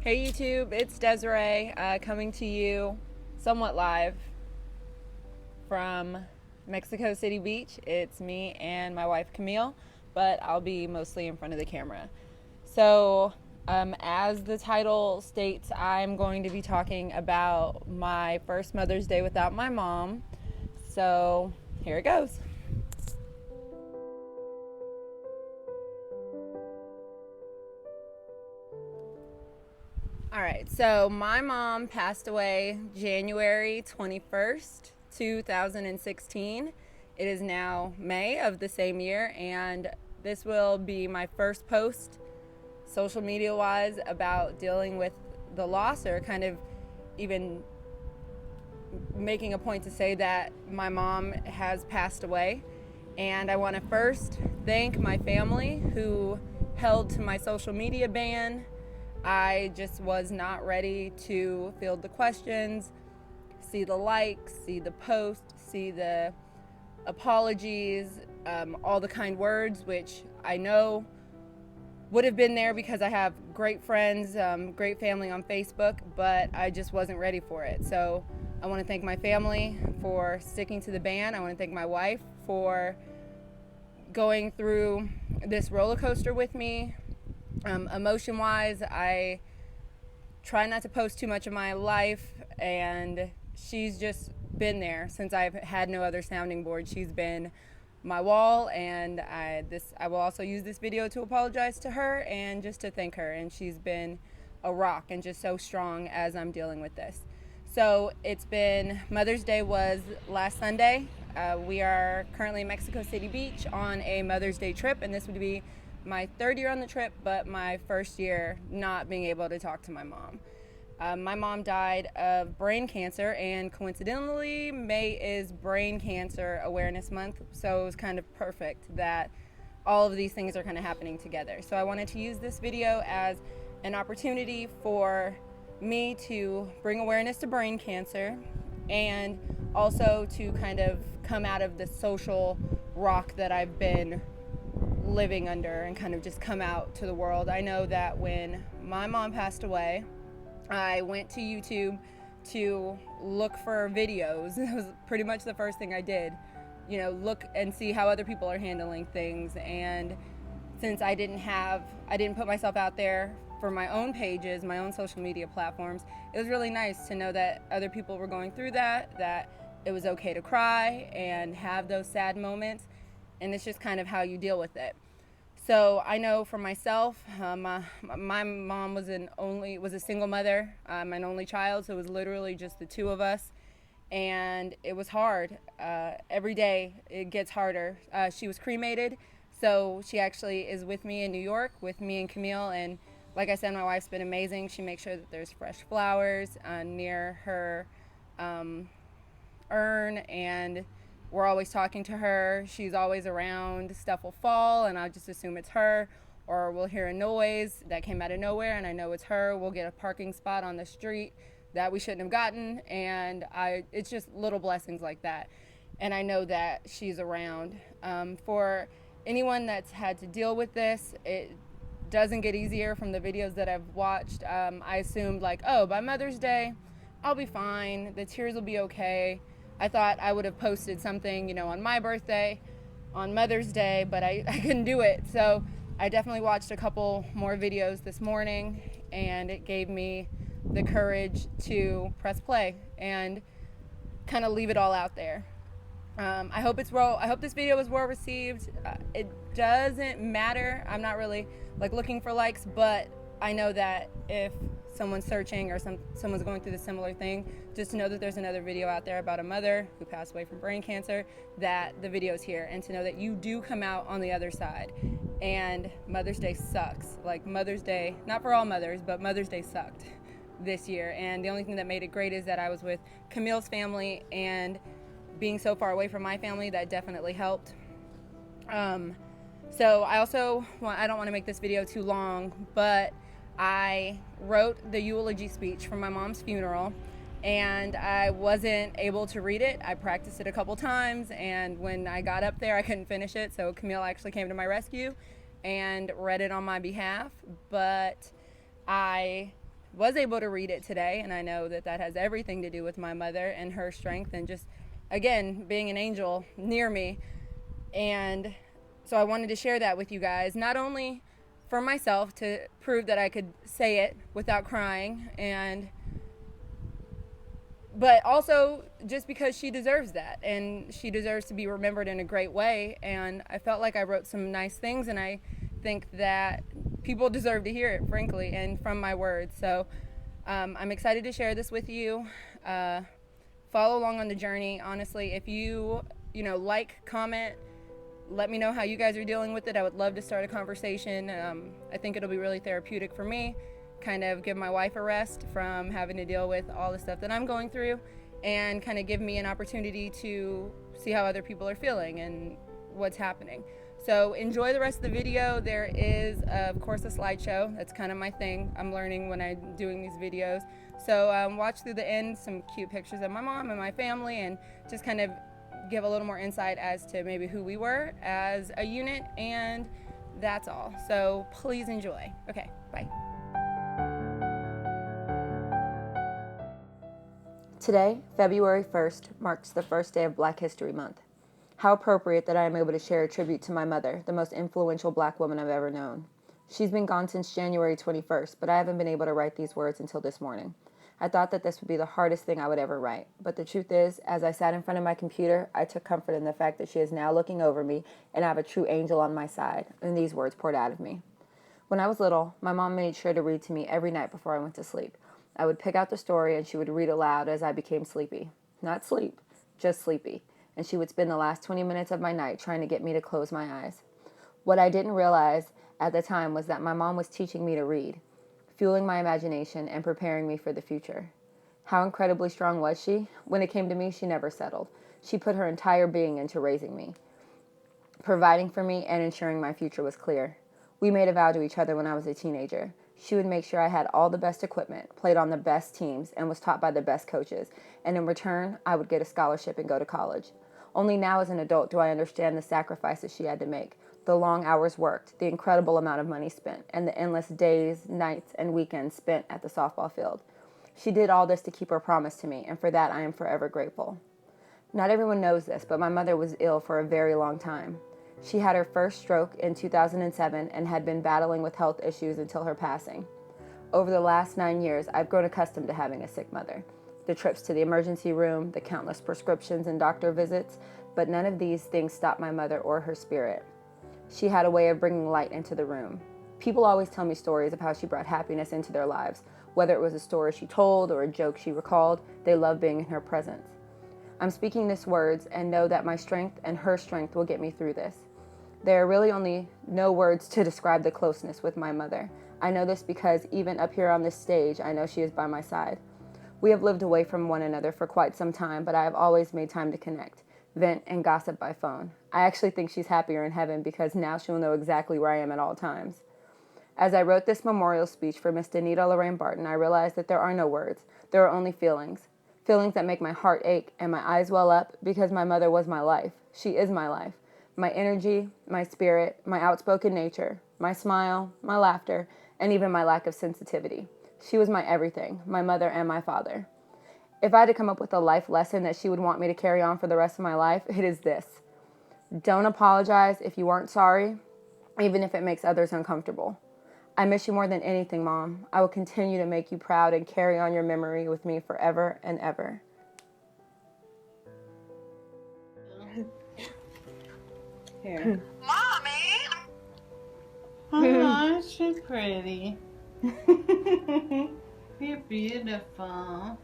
Hey YouTube, it's Desiree coming to you somewhat live from Mexico City Beach. It's me and my wife Camille, but I'll be mostly in front of the camera. So, as the title states, I'm going to be talking about my first Mother's Day without my mom. So, here it goes. All right, so my mom passed away January 21st, 2016. It is now May of the same year, and this will be my first post, social media wise, about dealing with the loss, or kind of even making a point to say that my mom has passed away. And I want to first thank my family who held to my social media ban. I just was not ready to field the questions, see the likes, see the posts, see the apologies, all the kind words, which I know would have been there because I have great friends, great family on Facebook, but I just wasn't ready for it. So I want to thank my family for sticking to the ban. I want to thank my wife for going through this roller coaster with me. Emotion wise, I try not to post too much of my life, and she's just been there since I've had no other sounding board. She's been my wall, and I will also use this video to apologize to her and just to thank her. And she's been a rock and just so strong as I'm dealing with this. So it's been, Mother's Day was last Sunday. We are currently in Mexico City Beach on a Mother's Day trip, and this would be my third year on the trip, but my first year not being able to talk to my mom. My mom died of brain cancer, and coincidentally, May is Brain Cancer Awareness Month, so it was kind of perfect that all of these things are kind of happening together. So I wanted to use this video as an opportunity for me to bring awareness to brain cancer, and also to kind of come out of the social rock that I've been living under and kind of just come out to the world. I know that when my mom passed away, I went to YouTube to look for videos. It was pretty much the first thing I did, look and see how other people are handling things. And since I didn't put myself out there for my own pages, my own social media platforms, it was really nice to know that other people were going through that it was okay to cry and have those sad moments, and it's just kind of how you deal with it. So I know for myself, my mom was a single mother. I'm an only child, so it was literally just the two of us, and it was hard. Every day it gets harder. She was cremated, so she actually is with me in New York with me and Camille, and like I said, my wife's been amazing. She makes sure that there's fresh flowers near her urn, and we're always talking to her. She's always around. Stuff will fall, and I'll just assume it's her, or we'll hear a noise that came out of nowhere, and I know it's her. We'll get a parking spot on the street that we shouldn't have gotten, and it's just little blessings like that. And I know that she's around. For anyone that's had to deal with this, it doesn't get easier from the videos that I've watched. I assumed by Mother's Day, I'll be fine. The tears will be okay. I thought I would have posted something, on my birthday, on Mother's Day, but I couldn't do it. So I definitely watched a couple more videos this morning, and it gave me the courage to press play and kind of leave it all out there. I hope this video was well received. It doesn't matter. I'm not really looking for likes, but I know that if someone's searching or someone's going through the similar thing, just to know that there's another video out there about a mother who passed away from brain cancer, that the video's here, and to know that you do come out on the other side. And Mother's Day sucks. Mother's Day, not for all mothers, but Mother's Day sucked this year. And the only thing that made it great is that I was with Camille's family, and being so far away from my family, that definitely helped. So I don't want to make this video too long, but I wrote the eulogy speech for my mom's funeral, and I wasn't able to read it. I practiced it a couple times, and when I got up there, I couldn't finish it, so Camille actually came to my rescue and read it on my behalf. But I was able to read it today, and I know that that has everything to do with my mother and her strength and just, again, being an angel near me. And so I wanted to share that with you guys, not only for myself to prove that I could say it without crying, but also just because she deserves that, and she deserves to be remembered in a great way. And I felt like I wrote some nice things, and I think that people deserve to hear it, frankly, and from my words. So I'm excited to share this with you. Follow along on the journey. Honestly, if you like, comment, let me know how you guys are dealing with it. I would love to start a conversation. I think it'll be really therapeutic for me, kind of give my wife a rest from having to deal with all the stuff that I'm going through, and kind of give me an opportunity to see how other people are feeling and what's happening. So enjoy the rest of the video. There is, of course, a slideshow. That's kind of my thing. I'm learning when I'm doing these videos. So watch through the end, some cute pictures of my mom and my family, and just kind of give a little more insight as to maybe who we were as a unit, and that's all. So please enjoy. Okay, bye. Today, February 1st, marks the first day of Black History Month. How appropriate that I am able to share a tribute to my mother, the most influential Black woman I've ever known. She's been gone since January 21st, but I haven't been able to write these words until this morning. I thought that this would be the hardest thing I would ever write, but the truth is, as I sat in front of my computer, I took comfort in the fact that she is now looking over me and I have a true angel on my side, and these words poured out of me. When I was little, my mom made sure to read to me every night before I went to sleep. I would pick out the story and she would read aloud as I became sleepy. Not sleep, just sleepy. And she would spend the last 20 minutes of my night trying to get me to close my eyes. What I didn't realize at the time was that my mom was teaching me to read, fueling my imagination and preparing me for the future. How incredibly strong was she? When it came to me, she never settled. She put her entire being into raising me, providing for me and ensuring my future was clear. We made a vow to each other when I was a teenager. She would make sure I had all the best equipment, played on the best teams, and was taught by the best coaches. And in return, I would get a scholarship and go to college. Only now as an adult do I understand the sacrifices she had to make, the long hours worked, the incredible amount of money spent, and the endless days, nights, and weekends spent at the softball field. She did all this to keep her promise to me, and for that I am forever grateful. Not everyone knows this, but my mother was ill for a very long time. She had her first stroke in 2007 and had been battling with health issues until her passing. Over the last 9 years, I've grown accustomed to having a sick mother. The trips to the emergency room, the countless prescriptions and doctor visits, but none of these things stopped my mother or her spirit. She had a way of bringing light into the room. People always tell me stories of how she brought happiness into their lives. Whether it was a story she told or a joke she recalled, they loved being in her presence. I'm speaking these words and know that my strength and her strength will get me through this. There are really only no words to describe the closeness with my mother. I know this because even up here on this stage, I know she is by my side. We have lived away from one another for quite some time, but I have always made time to connect, vent, and gossip by phone. I actually think she's happier in heaven because now she'll know exactly where I am at all times. As I wrote this memorial speech for Miss Danita Barton, I realized that there are no words. There are only feelings. Feelings that make my heart ache and my eyes well up because my mother was my life. She is my life. My energy, my spirit, my outspoken nature, my smile, my laughter, and even my lack of sensitivity. She was my everything, my mother and my father. If I had to come up with a life lesson that she would want me to carry on for the rest of my life, it is this. Don't apologize if you aren't sorry, even if it makes others uncomfortable. I miss you more than anything, Mom. I will continue to make you proud and carry on your memory with me forever and ever. Here. Mommy! Oh, she's pretty. You're beautiful.